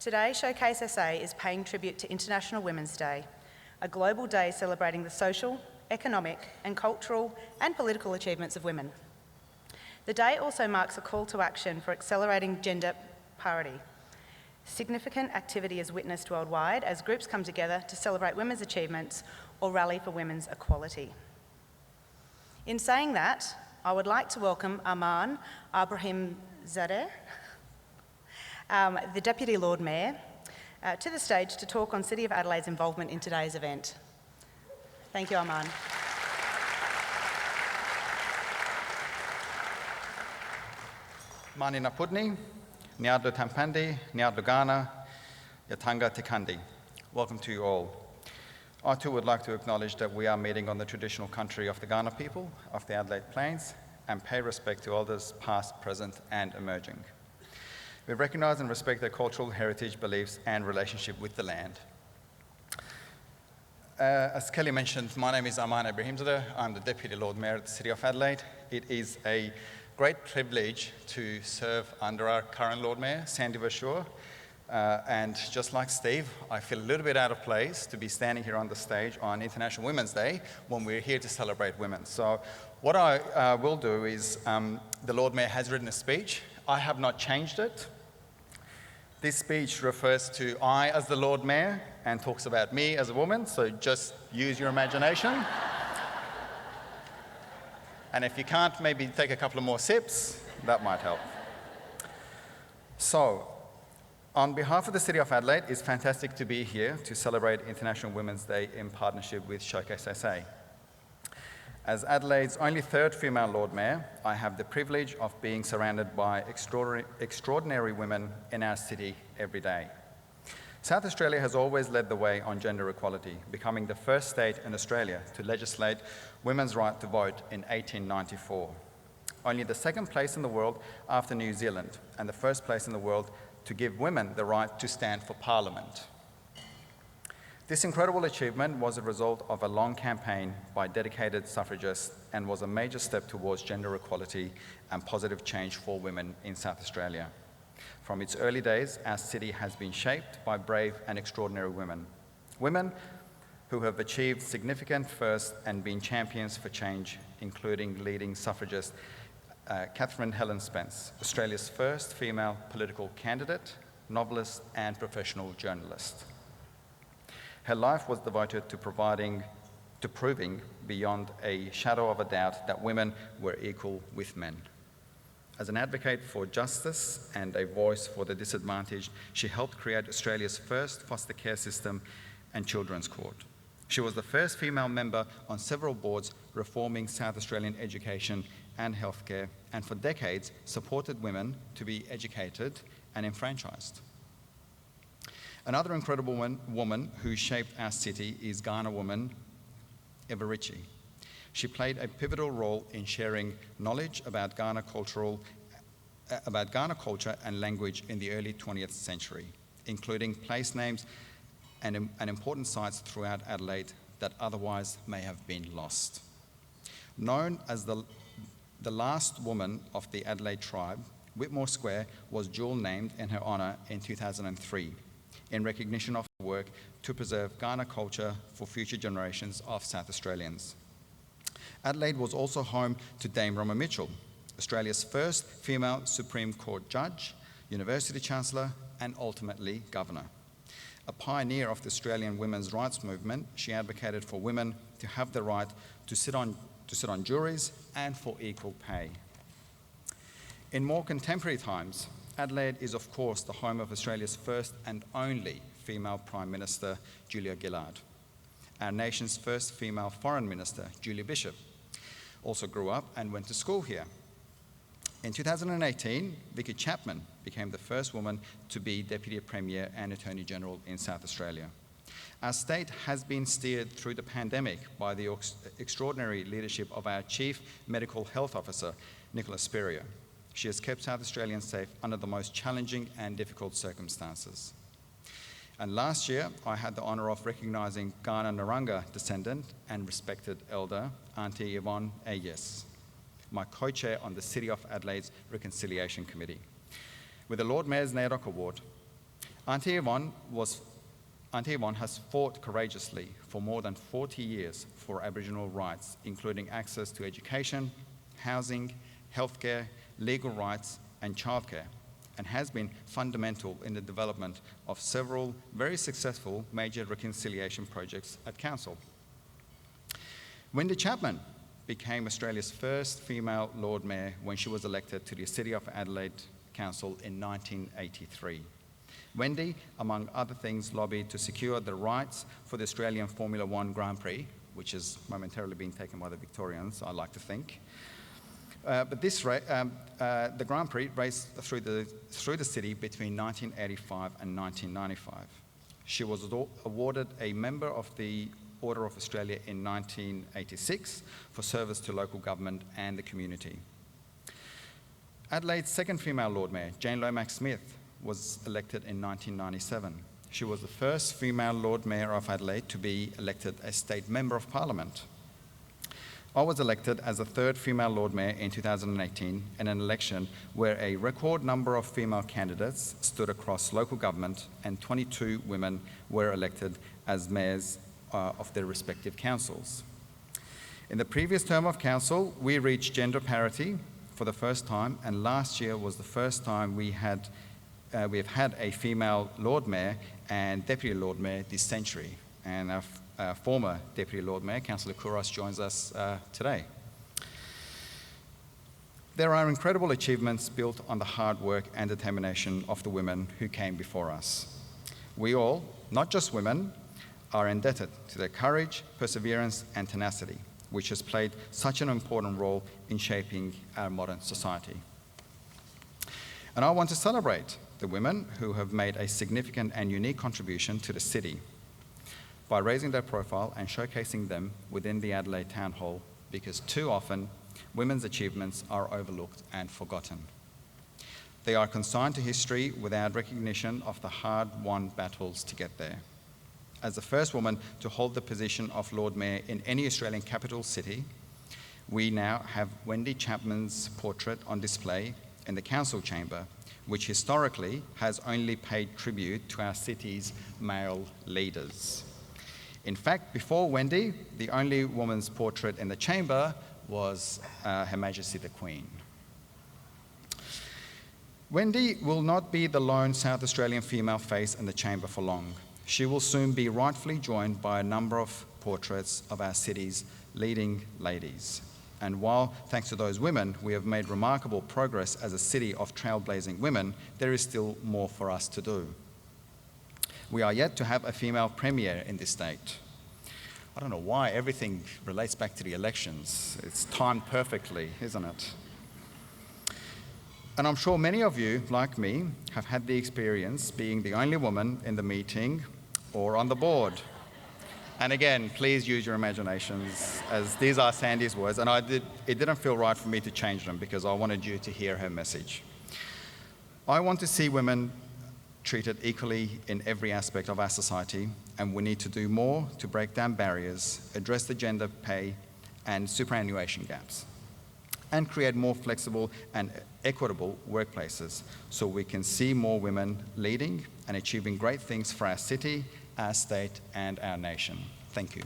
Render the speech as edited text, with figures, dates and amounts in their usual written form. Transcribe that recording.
Today, Showcase SA is paying tribute to International Women's Day, a global day celebrating the social, economic and cultural and political achievements of women. The day also marks a call to action for accelerating gender parity. Significant activity is witnessed worldwide as groups come together to celebrate women's achievements or rally for women's equality. In saying that, I would like to welcome Arman Abrahimzadeh, the Deputy Lord Mayor, to the stage to talk on City of Adelaide's involvement in today's event. Thank you, Arman. Mani Napudni, Nyadlu Tampandi, Nyadlu Ghana, Yatanga Tikandi. Welcome to you all. I too would like to acknowledge that we are meeting on the traditional country of the Kaurna people of the Adelaide Plains and pay respect to elders past, present and emerging. We recognise and respect their cultural heritage, beliefs and relationship with the land. As Kelly mentioned, my name is Arman Abrahimzadeh. I'm the Deputy Lord Mayor of the City of Adelaide. It is a great privilege to serve under our current Lord Mayor, Sandy Verschoor. And just like Steve, I feel a little bit out of place to be standing here on the stage on International Women's Day when we're here to celebrate women. So what I will do is, the Lord Mayor has written a speech. I have not changed it. This speech refers to I as the Lord Mayor and talks about me as a woman, so just use your imagination. And if you can't, maybe take a couple of more sips, that might help. So, on behalf of the City of Adelaide, it's fantastic to be here to celebrate International Women's Day in partnership with Showcase SA. As Adelaide's only third female Lord Mayor, I have the privilege of being surrounded by extraordinary women in our city every day. South Australia has always led the way on gender equality, becoming the first state in Australia to legislate women's right to vote in 1894. Only the second place in the world after New Zealand, and the first place in the world to give women the right to stand for Parliament. This incredible achievement was a result of a long campaign by dedicated suffragists and was a major step towards gender equality and positive change for women in South Australia. From its early days, our city has been shaped by brave and extraordinary women. Women who have achieved significant firsts and been champions for change, including leading suffragist Catherine Helen Spence, Australia's first female political candidate, novelist and professional journalist. Her life was devoted to proving beyond a shadow of a doubt that women were equal with men. As an advocate for justice and a voice for the disadvantaged, she helped create Australia's first foster care system and children's court. She was the first female member on several boards reforming South Australian education and healthcare, and for decades supported women to be educated and enfranchised. Another incredible woman who shaped our city is Kaurna woman Eva Ritchie. She played a pivotal role in sharing knowledge about Kaurna culture and language in the early 20th century, including place names and important sites throughout Adelaide that otherwise may have been lost. Known as the last woman of the Adelaide tribe, Whitmore Square was dual named in her honour in 2003 in recognition of her work to preserve Kaurna culture for future generations of South Australians. Adelaide was also home to Dame Roma Mitchell, Australia's first female Supreme Court judge, University Chancellor and ultimately Governor. A pioneer of the Australian women's rights movement, she advocated for women to have the right to sit on juries and for equal pay. In more contemporary times, Adelaide is of course the home of Australia's first and only female Prime Minister, Julia Gillard. Our nation's first female Foreign Minister, Julie Bishop, also grew up and went to school here. In 2018, Vicky Chapman became the first woman to be Deputy Premier and Attorney General in South Australia. Our state has been steered through the pandemic by the extraordinary leadership of our Chief Medical Health Officer, Nicola Spurrier. She has kept South Australians safe under the most challenging and difficult circumstances. And last year, I had the honour of recognising Kaurna Narungga descendant and respected elder, Auntie Yvonne Ayes, my co-chair on the City of Adelaide's Reconciliation Committee, with the Lord Mayor's NAIDOC Award. Auntie Yvonne has fought courageously for more than 40 years for Aboriginal rights, including access to education, housing, healthcare, legal rights, and childcare, and has been fundamental in the development of several very successful major reconciliation projects at Council. Wendy Chapman became Australia's first female Lord Mayor when she was elected to the City of Adelaide Council in 1983. Wendy, among other things, lobbied to secure the rights for the Australian Formula One Grand Prix, which is momentarily being taken by the Victorians, I like to think. But the Grand Prix raced through the city between 1985 and 1995. She was awarded a Member of the Order of Australia in 1986 for service to local government and the community. Adelaide's second female Lord Mayor, Jane Lomax-Smith, was elected in 1997. She was the first female Lord Mayor of Adelaide to be elected as State Member of Parliament. I was elected as the third female Lord Mayor in 2018 in an election where a record number of female candidates stood across local government and 22 women were elected as mayors of their respective councils. In the previous term of council, we reached gender parity for the first time, and last year was the first time we have had a female Lord Mayor and Deputy Lord Mayor this century. And our former Deputy Lord Mayor, Councillor Kouros, joins us today. There are incredible achievements built on the hard work and determination of the women who came before us. We all, not just women, are indebted to their courage, perseverance, and tenacity, which has played such an important role in shaping our modern society. And I want to celebrate the women who have made a significant and unique contribution to the city by raising their profile and showcasing them within the Adelaide Town Hall, because too often women's achievements are overlooked and forgotten. They are consigned to history without recognition of the hard-won battles to get there. As the first woman to hold the position of Lord Mayor in any Australian capital city, we now have Wendy Chapman's portrait on display in the council chamber, which historically has only paid tribute to our city's male leaders. In fact, before Wendy, the only woman's portrait in the chamber was Her Majesty the Queen. Wendy will not be the lone South Australian female face in the chamber for long. She will soon be rightfully joined by a number of portraits of our city's leading ladies. And while, thanks to those women, we have made remarkable progress as a city of trailblazing women, there is still more for us to do. We are yet to have a female premier in this state. I don't know why everything relates back to the elections. It's timed perfectly, isn't it? And I'm sure many of you, like me, have had the experience being the only woman in the meeting or on the board. And again, please use your imaginations, as these are Sandy's words, and it didn't feel right for me to change them because I wanted you to hear her message. I want to see women treated equally in every aspect of our society, and we need to do more to break down barriers, address the gender pay and superannuation gaps, and create more flexible and equitable workplaces so we can see more women leading and achieving great things for our city, our state, and our nation. Thank you.